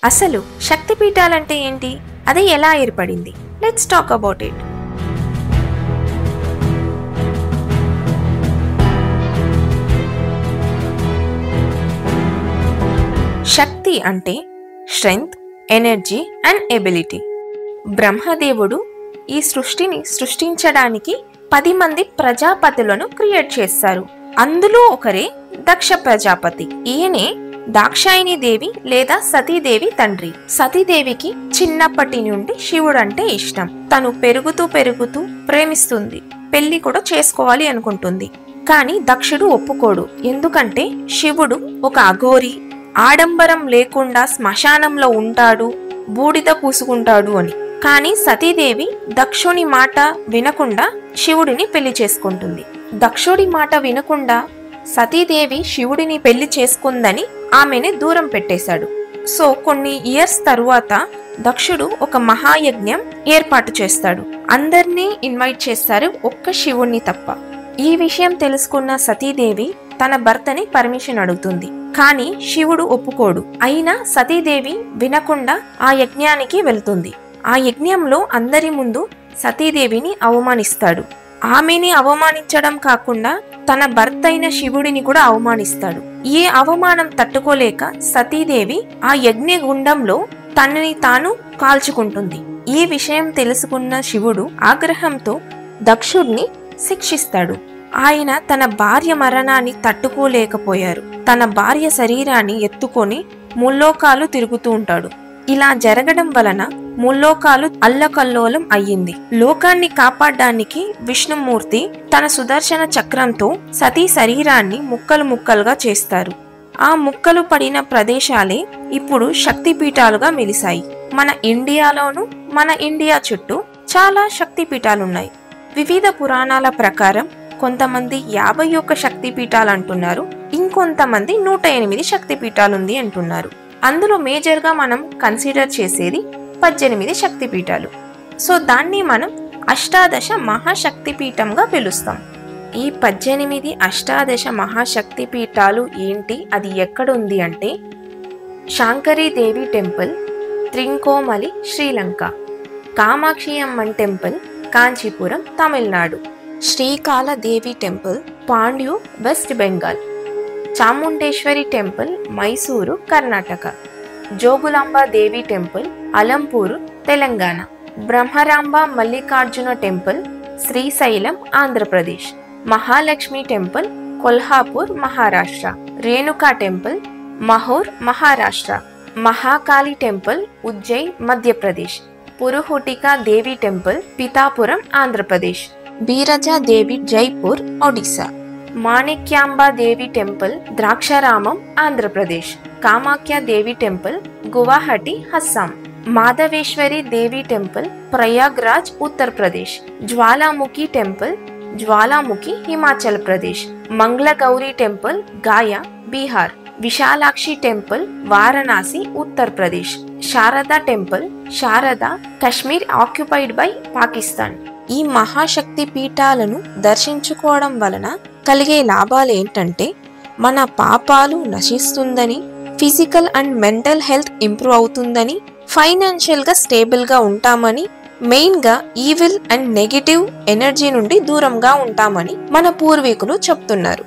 అసలు శక్తిపీఠాలంటే ఏంటి, అది ఎలా ఏర్పడింది? Let's talk about it. శక్తి అంటే స్ట్రెంగ్త్, ఎనర్జీ అండ్ ఎబిలిటీ. బ్రహ్మదేవుడు ఈ సృష్టిని సృష్టించడానికి 10 మంది ప్రజాపతులను క్రియేట్ చేస్తారు. అందులో ఒకరే దక్ష ప్రజాపతి. ఈయనే దాక్షాయిని దేవి లేదా సతీదేవి తండ్రి. సతీదేవికి చిన్నప్పటి నుండి శివుడు అంటే ఇష్టం. తను పెరుగుతూ ప్రేమిస్తుంది. పెళ్లి కూడా చేసుకోవాలి అనుకుంటుంది. కానీ దక్షుడు ఒప్పుకోడు. ఎందుకంటే శివుడు ఒక అఘోరి, ఆడంబరం లేకుండా శ్మశానంలో ఉంటాడు, బూడిద పూసుకుంటాడు అని. కానీ సతీదేవి దక్షుని మాట వినకుండా శివుడిని పెళ్లి చేసుకుంటుంది. దక్షుడి మాట వినకుండా సతీదేవి శివుడిని పెళ్లి చేసుకుందని ఆమెని దూరం పెట్టేశాడు. సో కొన్ని ఇయర్స్ తరువాత దక్షుడు ఒక మహాయజ్ఞం ఏర్పాటు చేస్తాడు. అందరినీ ఇన్వైట్ చేస్తారు, ఒక్క శివుణ్ణి తప్ప. ఈ విషయం తెలుసుకున్న సతీదేవి తన భర్తని పర్మిషన్ అడుగుతుంది. కానీ శివుడు ఒప్పుకోడు. అయినా సతీదేవి వినకుండా ఆ యజ్ఞానికి వెళ్తుంది. ఆ యజ్ఞంలో అందరి ముందు సతీదేవిని అవమానిస్తాడు. ఆమెని అవమానించడం కాకుండా తన భర్త అయిన శివుడిని కూడా అవమానిస్తాడు. ఈ అవమానం తట్టుకోలేక సతీదేవి ఆ యజ్ఞ గుండంలో తనని తాను కాల్చుకుంటుంది. ఈ విషయం తెలుసుకున్న శివుడు ఆగ్రహంతో దక్షుడిని శిక్షిస్తాడు. ఆయన తన భార్య మరణాన్ని తట్టుకోలేకపోయారు. తన భార్య శరీరాన్ని ఎత్తుకొని ముల్లోకాలు తిరుగుతూ ఉంటాడు. ఇలా జరగడం వలన ముల్లోకాలు అల్లకల్లోలం అయ్యింది. లోకాన్ని కాపాడడానికి విష్ణుమూర్తి తన సుదర్శన చక్రంతో సతీ శరీరాన్ని ముక్కలు ముక్కలుగా చేస్తారు. ఆ ముక్కలు పడిన ప్రదేశాలే ఇప్పుడు శక్తిపీఠాలుగా మెలిశాయి. మన ఇండియాలోను, మన ఇండియా చుట్టూ చాలా శక్తిపీఠాలున్నాయి. వివిధ పురాణాల ప్రకారం కొంతమంది 51 శక్తిపీఠాలు అంటున్నారు, ఇంకొంతమంది 108 శక్తిపీఠాలుంది అంటున్నారు. అందులో మేజర్గా మనం కన్సిడర్ చేసేది 18 శక్తిపీఠాలు. సో దాన్ని మనం అష్టాదశ మహాశక్తిపీఠంగా పిలుస్తాం. ఈ 18 అష్టాదశ మహాశక్తిపీఠాలు ఏంటి, అది ఎక్కడుంది అంటే Shankari Devi temple, Trincomalee Sri Lanka, Kamakshi Amman temple Kanchipuram Tamil Nadu, Srikala Devi temple Pandyur west Bengal, Chamundeshwari temple Mysuru Karnataka, Jogulamba Devi temple Alampur Telangana, Bhramaramba Mallikarjuna temple Srisailam Andhra Pradesh, Mahalakshmi temple Kolhapur Maharashtra, Renuka temple Mahur Maharashtra, Mahakali temple Ujjain Madhya Pradesh, Puruhutika Devi temple Pithapuram Andhra Pradesh, Biraja Devi Jaipur Odisha, Manikyamba Devi temple Draksharamam Andhra Pradesh, Kamakhya Devi temple Guwahati Assam, Madhaveshwari Devi temple Prayagraj Uttar Pradesh, Jwalamukhi temple Jwalamukhi Himachal Pradesh, Mangala Gauri temple Gaya Bihar, Vishalakshi temple Varanasi Uttar Pradesh, Sharada temple Sharada Kashmir occupied by Pakistan. ఈ మహాశక్తి పీఠాలను దర్శించుకోవడం వలన కలిగే లాభాలు ఏంటంటే మన పాపాలు నశిస్తుందని, physical and mental health improve అవుతుందని, ఫైనాన్షియల్గా స్టేబుల్గా ఉంటామని, మెయిన్గా ఈవిల్ అండ్ నెగిటివ్ ఎనర్జీ నుండి దూరంగా ఉంటామని మన పూర్వీకులు చెప్తున్నారు.